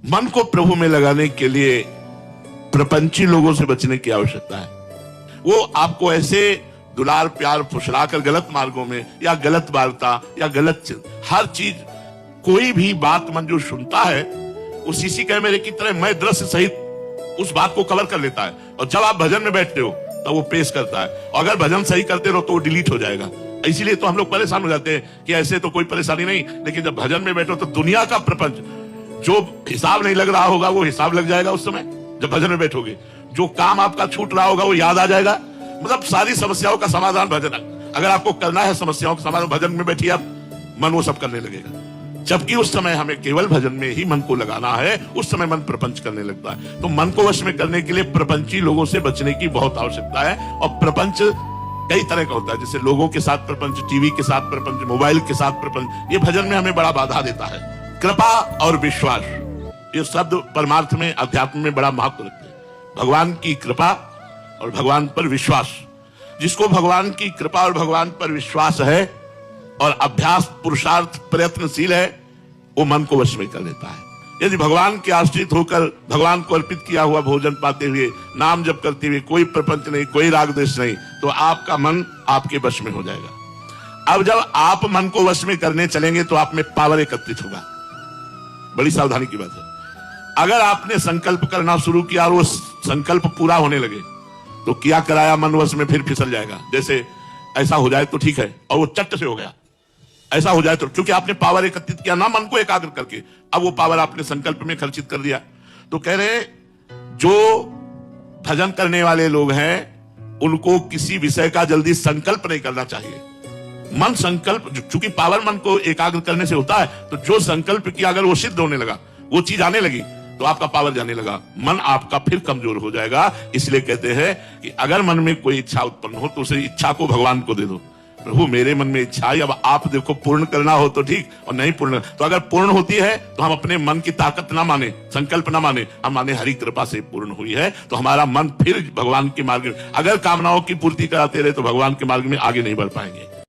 मन को प्रभु में लगाने के लिए प्रपंची लोगों से बचने की आवश्यकता है। वो आपको ऐसे दुलार प्यार फुसला कर गलत मार्गों में या गलत वार्ता या गलत हर चीज, कोई भी बात मन जो सुनता है वो शीशी कैमरे की तरह मैं दृश्य सहित उस बात को कवर कर लेता है, और जब आप भजन में बैठते हो तब वो पेश करता है, और अगर भजन सही करते रहो तो वो डिलीट हो जाएगा। इसीलिए तो हम लोग परेशान हो जाते हैं कि ऐसे तो कोई परेशानी नहीं, लेकिन जब भजन में बैठो तो दुनिया का प्रपंच, जो हिसाब नहीं लग रहा होगा वो हिसाब लग जाएगा उस समय जब भजन में बैठोगे। जो काम आपका छूट रहा होगा वो याद आ जाएगा। मतलब सारी समस्याओं का समाधान भजन है। अगर आपको करना है समस्याओं का समाधान, भजन में बैठिए आप, मन वो सब करने लगेगा। जबकि उस समय हमें केवल भजन में ही मन को लगाना है, उस समय मन प्रपंच करने लगता है। तो मन को वश में करने के लिए प्रपंची लोगों से बचने की बहुत आवश्यकता है। और प्रपंच कई तरह का होता है, जैसे लोगों के साथ प्रपंच, टीवी के साथ प्रपंच, मोबाइल के साथ प्रपंच। ये भजन में हमें बड़ा बाधा देता है। कृपा और विश्वास, ये शब्द परमार्थ में, अध्यात्म में बड़ा महत्व रखते हैं। भगवान की कृपा और भगवान पर विश्वास। जिसको भगवान की कृपा और भगवान पर विश्वास है और अभ्यास पुरुषार्थ प्रयत्नशील है, वो मन को वश में कर लेता है। यदि भगवान के आश्रित होकर भगवान को अर्पित किया हुआ भोजन पाते हुए, नाम जप करते हुए, कोई प्रपंच नहीं, कोई राग द्वेष नहीं, तो आपका मन आपके वश में हो जाएगा। अब जब आप मन को वश में करने चलेंगे तो आप में पावर एकत्रित होगा। बड़ी सावधानी की बात है। अगर आपने संकल्प करना शुरू किया और वो संकल्प पूरा होने लगे तो क्या कराया मन वश में फिर फिसल जाएगा। जैसे ऐसा हो जाए तो ठीक है, और वो चट से हो गया। ऐसा हो जाए तो, क्योंकि आपने पावर एकत्रित किया ना मन को एकाग्र करके, अब वो पावर आपने संकल्प में खर्चित कर दिया। तो कह रहे जो भजन करने वाले लोग हैं उनको किसी विषय का जल्दी संकल्प नहीं करना चाहिए। मन संकल्प, चूंकि पावर मन को एकाग्र करने से होता है, तो जो संकल्प किया अगर वो सिद्ध होने लगा, वो चीज आने लगी, तो आपका पावर जाने लगा, मन आपका फिर कमजोर हो जाएगा। इसलिए कहते हैं कि अगर मन में कोई इच्छा उत्पन्न हो तो उस इच्छा को भगवान को दे दो। प्रभु मेरे मन में इच्छा है, अब आप देखो पूर्ण करना हो तो ठीक, और नहीं पूर्ण तो अगर पूर्ण होती है तो हम अपने मन की ताकत ना माने, संकल्प ना माने, हम माने हरि कृपा से पूर्ण हुई है, तो हमारा मन फिर भगवान के मार्ग में, अगर कामनाओं की पूर्ति कराते रहे तो भगवान के मार्ग में आगे नहीं बढ़ पाएंगे।